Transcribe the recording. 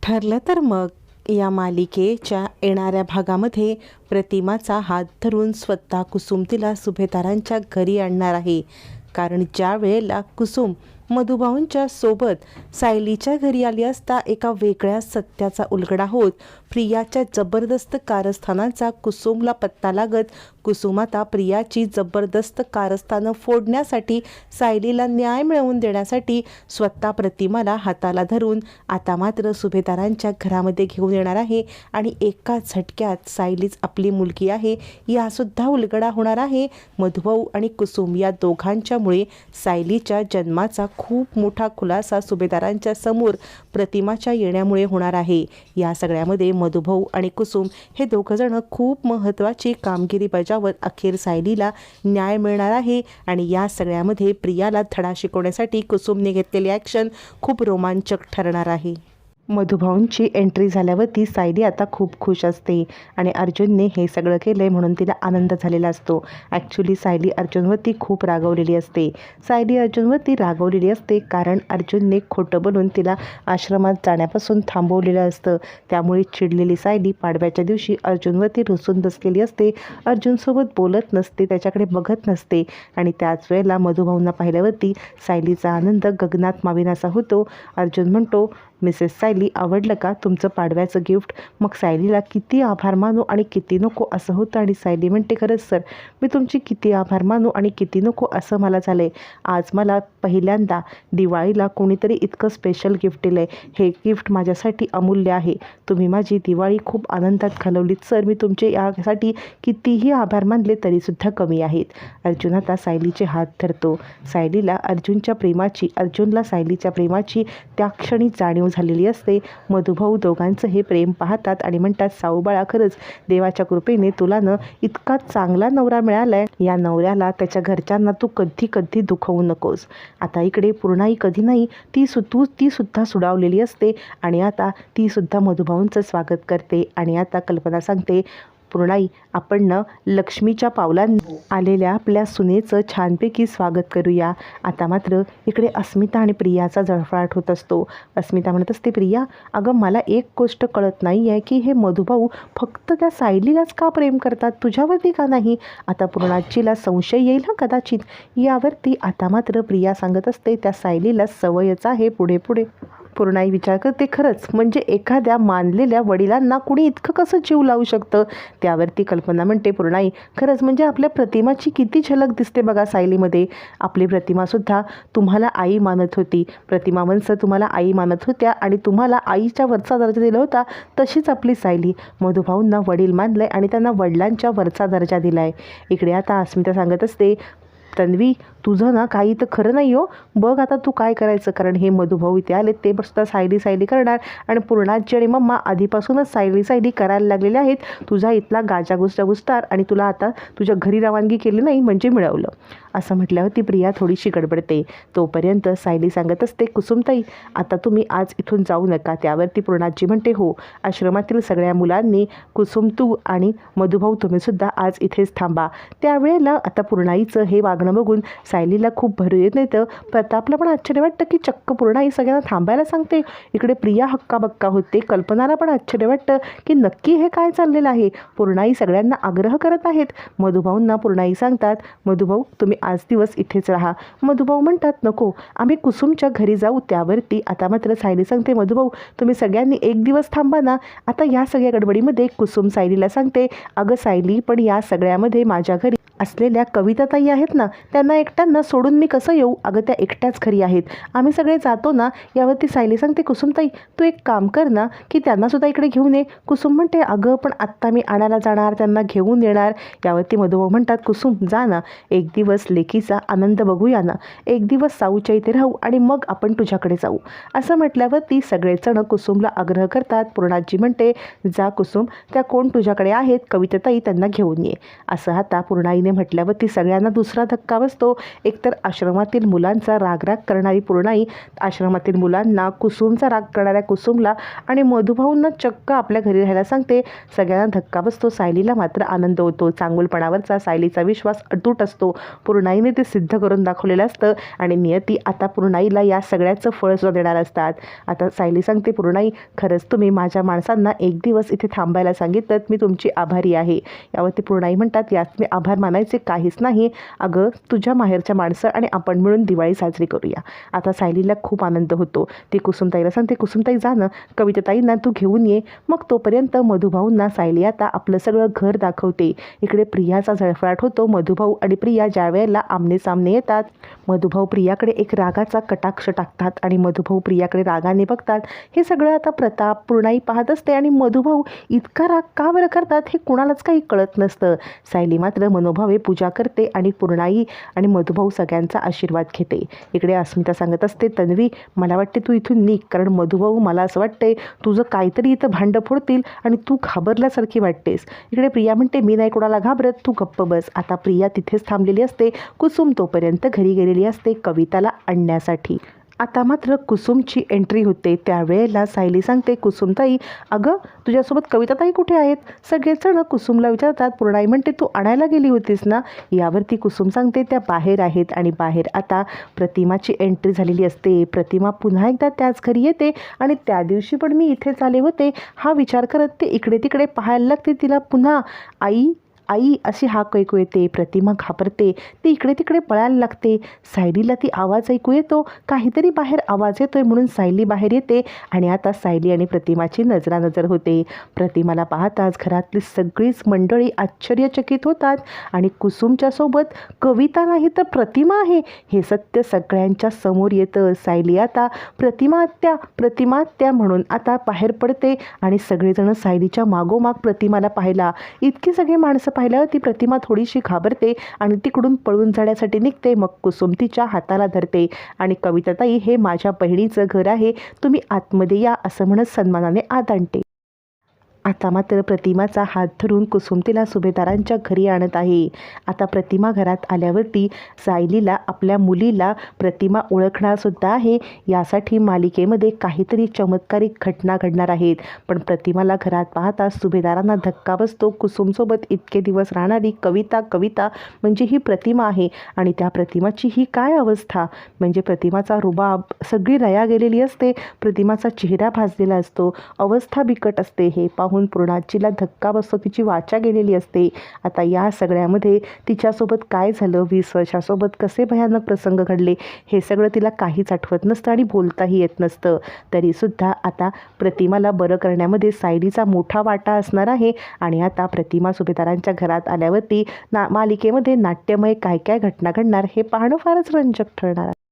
ठरलं तर मग या मालिकेच्या येणाऱ्या भागामध्ये प्रतिमाचा हात धरून स्वतः कुसुम तिला सुभेदारांच्या घरी आणणार आहे. कारण ज्या वेळेला कुसुम मधुभाऊंच्या सोबत सायलीच्या घरी आली असता एका वेगळ्या सत्याचा उलगडा होत प्रियाच्या जबरदस्त कारस्थानाचा कुसुमला पत्ता लागत कुसुम आता प्रियाची जबरदस्त कारस्थानं फोडण्यासाठी सायलीला न्याय मिळवून देण्यासाठी स्वतः प्रतिमाला हाताला धरून आता मात्र सुभेदारांच्या घरामध्ये घेऊन येणार आहे. आणि एका झटक्यात सायलीच आपली मुलगी आहे यासुद्धा उलगडा होणार आहे. मधुभाऊ आणि कुसुम या दोघांच्यामुळे सायलीच्या जन्माचा खूप मोठा खुलासा सुभेदारांच्या समोर प्रतिमाच्या येण्यामुळे होणार आहे. या सगळ्यामध्ये मधुभाऊ आणि कुसुम हे दोघंजण खूप महत्त्वाची कामगिरी बजावत अखेर सायलीला न्याय मिळणार आहे. आणि या सगळ्यामध्ये प्रियाला धडा शिकवण्यासाठी कुसुमने घेतलेली ॲक्शन खूप रोमांचक ठरणार आहे. मधुभाऊंची एंट्री झाल्यावरती सायली आता खूप खुश असते आणि अर्जुनने हे सगळं केलं आहे म्हणून तिला आनंद झालेला असतो. ॲक्च्युली सायली अर्जुनवरती खूप रागवलेली असते. सायली अर्जुनवरती रागवलेली असते कारण अर्जुनने खोटं बोलून तिला आश्रमात जाण्यापासून थांबवलेलं असतं. त्यामुळे चिडलेली सायली पाडव्याच्या दिवशी अर्जुनवरती रुसून बसलेली असते. अर्जुनसोबत बोलत नसते, त्याच्याकडे बघत नसते. आणि त्याच वेळेला मधुभाऊंना पाहिल्यावरती सायलीचा आनंद गगनात मावेनासा होतो. अर्जुन म्हणतो, मिसेस सायली, आवडलं का तुमचं पाडव्याचं गिफ्ट? मग सायलीला किती आभार मानू आणि किती नको असं होतं. आणि सायली म्हणते, खरंच सर, मी तुमची किती आभार मानू आणि किती नको असं मला झालं आहे. आज मला पहिल्यांदा दिवाळीला कोणीतरी इतकं स्पेशल गिफ्ट दिलं आहे. हे गिफ्ट माझ्यासाठी अमूल्य आहे. तुम्ही माझी दिवाळी खूप आनंदात घालवलीत सर. मी तुमचे यासाठी कितीही आभार मानले तरीसुद्धा कमी आहेत. अर्जुन आता सायलीचे हात धरतो. सायलीला अर्जुनला सायलीच्या प्रेमाची त्या क्षणी जाणीव झालेली असते. मधुभाऊ दोघांचं हे प्रेम पाहतात आणि म्हणतात, साऊबाळा, खरंच देवाच्या कृपेने तुला इतका चांगला नवरा मिळालाय. या नवऱ्याला त्याच्या घरच्यांना तू कधी कधी दुखवू नकोस. आता इकडे पूर्णाई कधी नाही ती सुद्धा सुडावलेली असते आणि आता ती सुद्धा मधुभाऊंचं स्वागत करते. आणि आता कल्पना सांगते, पूर्णाई, आपण लक्ष्मीच्या पावलांनी आलेल्या आपल्या सुनेचं छानपैकी स्वागत करूया. आता मात्र इकडे अस्मिता आणि प्रियाचा जळफळाट होत असतो. अस्मिता म्हणत असते, प्रिया, अगं मला एक गोष्ट कळत नाही आहे की हे मधुभाऊ फक्त त्या सायलीलाच का प्रेम करतात, तुझ्यावरती का नाही? आता पूर्णाजीला संशय येईल ना कदाचित. यावरती आता मात्र प्रिया सांगत असते, त्या सायलीला सवयच आहे पुढे पुढे. पूर्णाई विचार करते, खरंच म्हणजे एखाद्या मानलेल्या वडिलांना कुणी इतकं कसं जीव लावू शकतं? त्यावरती कल्पना म्हणते, पूर्णाई, खरंच म्हणजे आपल्या प्रतिमाची किती झलक दिसते बघा सायलीमध्ये. आपली प्रतिमासुद्धा तुम्हाला आई मानत होती. प्रतिमा वंश तुम्हाला आई मानत होत्या आणि तुम्हाला आईच्या वरचा दर्जा दिला होता. तशीच आपली सायली मधुभाऊंना वडील मानलंय आणि त्यांना वडिलांच्या वरचा दर्जा दिलाय. इकडे आता अस्मिता सांगत असते, तन्वी, तुझं काही तर खरं नाही हो. बघ आता तू काय करायचं, कारण हे मधुभाऊ इथे आले ते सुद्धा सायली करणार आणि पूर्णाजी आणि मम्मा आधीपासूनच सायली करायला लागलेले आहेत. तुझा इथला गाजा गुस्तार आणि तुला आता तुझ्या घरी रवानगी केली नाही म्हणजे मिळवलं. असं म्हटल्यावर ती प्रिया थोडीशी गडबडते. तोपर्यंत सायली सांगत असते, कुसुमताई, आता तुम्ही आज इथून जाऊ नका. त्यावरती पूर्णाजी म्हणते, हो, आश्रमातील सगळ्या मुलांनी, कुसुम तू आणि मधुभाऊ तुम्ही सुद्धा आज इथेच थांबा. त्यावेळेला आता पूर्णाईचं हे वागणं बघून सायलीला खूप भरू येत नाही. तर प्रतापला पण आश्चर्य वाटतं की चक्क पूर्णाई सगळ्यांना थांबायला सांगते. इकडे प्रिया हक्काबक्का होते. कल्पनाला पण आश्चर्य वाटतं की नक्की हे काय चाललेलं आहे. पूर्णाई सगळ्यांना आग्रह करत आहेत. मधुभाऊंना पूर्णाई सांगतात, मधुभाऊ, तुम्ही आज दिवस इथेच राहा. मधुभाऊ म्हणतात, नको, आम्ही कुसुमच्या घरी जाऊ. त्यावरती आता मात्र सायली सांगते, मधुभाऊ, तुम्ही सगळ्यांनी एक दिवस थांबा ना. आता या सगळ्या गडबडीमध्ये कुसुम सायलीला सांगते, अगं सायली, पण या सगळ्यामध्ये माझ्या घरी असलेल्या कविताताई आहेत ना, त्यांना एकट्यांना सोडून मी कसं येऊ? अगं त्या एकट्याच घरी आहेत, आम्ही सगळे जातो ना. यावरती सायली सांगते, कुसुमताई, तू एक काम कर ना की त्यांनासुद्धा इकडे घेऊन ये. कुसुम म्हणते, अगं पण आत्ता मी आणायला जाणार, त्यांना घेऊन येणार. यावरती मधुभाऊ म्हणतात, कुसुम, जा ना, एक दिवस लेकीचा आनंद बघूया ना, एक दिवस साऊच्या इथे राहू आणि मग आपण तुझ्याकडे जाऊ. असं म्हटल्यावरती सगळेजण कुसुमला आग्रह करतात. पूर्णाजी म्हणते, जा कुसुम, त्या कोण तुझ्याकडे आहेत, कविताताई, त्यांना घेऊन ये. असं आता पूर्णाई म्हटल्यावर ती सगळ्यांना दुसरा धक्का बसतो. एकतर आश्रमातील मुलांचा राग करणारी पूर्णाई, आश्रमातील मुलांना कुसुमचा राग करणाऱ्या कुसुमला आणि मधुभाऊंना चक्क आपल्या घरी राहायला सांगते. सगळ्यांना धक्का बसतो. सायलीला मात्र आनंद होतो. चांगुलपणावरचा सायलीचा विश्वास अतूट असतो. पूर्णाई पूर्णाईने ते सिद्ध करून दाखवलेलं असतं आणि नियती आता पूर्णाईला या सगळ्याचं फळसुद्धा देणार असतात. आता सायली सांगते, पूर्णाई खरंच तुम्ही माझ्या माणसांना एक दिवस इथे थांबायला सांगितलं, मी तुमची आभारी आहे. यावरती पूर्णाई म्हणतात, यात मी आभार मानायचे काहीच नाही. अगं तुझ्या माहेरच्या माणसं आणि आपण मिळून दिवाळी साजरी करूया. आता सायलीला खूप आनंद होतो. ती कुसुमताईला सांगते, कुसुमताई जा ना, कविताताईंना तू घेऊन ये. मग तोपर्यंत मधुभाऊंना सायली आता आपलं सगळं घर दाखवते. इकडे प्रियाचा जळफळाट होतो. मधुभाऊ आणि प्रिया ज्या वेळेला आमने सामने येतात, मधुभाऊ प्रियाकडे एक रागाचा कटाक्ष टाकतात आणि मधुभाऊ प्रियाकडे रागाने बघतात. हे सगळं आता प्रताप पूर्णाई पाहत असते आणि मधुभाऊ इतका राग का बरं करतात हे कुणालाच काही कळत नसतं. सायली मात्र मनोभावे पूजा करते आणि पूर्णाई आणि मधुभाऊ सगळ्यांचा आशीर्वाद घेते. इकडे अस्मिता सांगत असते, तन्वी मला वाटते तू इथून निघ, कारण मधुभाऊ मला असं वाटतंय तुझं काहीतरी इथं भांडं फोडतील आणि तू घाबरल्यासारखी वाटतेस. इकडे प्रिया म्हणते, मी नाही कोणाला घाबरत, तू गप्प बस. आता प्रिया तिथेच थांबलेली असते. कुसुम तोपर्यंत घरी गेलेली असते कविताला आणण्यासाठी. आता मात्र कुसुमची एंट्री होते. त्यावेळेला सायली सांगते, कुसुमताई अगं तुझ्यासोबत कविताताई कुठे आहेत? सगळेजण कुसुमला विचारतात. पूर्णाई म्हणते, तू आणायला गेली होतीस ना? यावरती कुसुम सांगते, त्या बाहेर आहेत. आणि बाहेर आता प्रतिमाची एंट्री झालेली असते. प्रतिमा पुन्हा एकदा त्याच घरी येते आणि त्या दिवशी पण मी इथेच आले होते हा विचार करत ते इकडे तिकडे पाहायला लागते. तिला पुन्हा आई आई अशी हाक ऐकू येते. प्रतिमा घाबरते, ती इकडे तिकडे पळायला लागते. सायलीला ती आवाज ऐकू येतो, काहीतरी बाहेर आवाज येतोय म्हणून सायली बाहेर येते आणि आता सायली आणि प्रतिमाची नजरानजर होते. प्रतिमाला पाहताच घरातली सगळीच मंडळी आश्चर्यचकित होतात आणि कुसुमच्या सोबत कविता नाही तर प्रतिमा आहे हे सत्य सगळ्यांच्या समोर येतं. सायली आता प्रतिमा आत्या म्हणून आता बाहेर पडते आणि सगळेजण सायलीच्या मागोमाग प्रतिमाला पाहायला. इतकी सगळी माणसं पाहिल्यावर ती प्रतिमा थोडीशी घाबरते आणि तिकडून पळून जाण्यासाठी निघते. मग कुसुम तिच्या हाताला धरते आणि कविताताई हे माझ्या बहिणीचं घर आहे, तुम्ही आतमध्ये या असं म्हणत सन्मानाने आत आणते. आता मात्र प्रतिमाचा हात धरून कुसुम तिला सुभेदारांच्या घरी आणत आहे. आता प्रतिमा घरात आल्यावरती सायलीला आपल्या मुलीला प्रतिमा ओळखणारसुद्धा आहे. यासाठी मालिकेमध्ये काहीतरी चमत्कारिक घटना घडणार आहेत. पण प्रतिमाला घरात पाहता सुभेदारांना धक्का बसतो. कुसुमसोबत इतके दिवस राहणारी कविता म्हणजे ही प्रतिमा आहे आणि त्या प्रतिमाची ही काय अवस्था, म्हणजे प्रतिमाचा रुबाब, सगळी लया गेलेली असते. प्रतिमाचा चेहरा भाजलेला असतो, अवस्था बिकट असते. हे पाहून पूर्णाचीला धक्का बसतो, तिची वाचा गेलेली असते. आता या सगळ्यामध्ये तिच्यासोबत काय झालं, 20 वर्षासोबत कसे भयानक प्रसंग घडले हे सगळं तिला काहीच आठवत नसतं आणि बोलताही येत नसतं. तरीसुद्धा आता प्रतिमाला बरं करण्यामध्ये सायलीचा मोठा वाटा असणार आहे. आणि आता प्रतिमा सुभेदारांच्या घरात आल्यावरती मालिकेमध्ये नाट्यमय काय काय घटना घडणार हे पाहणं फारच रंजक ठरणार आहे.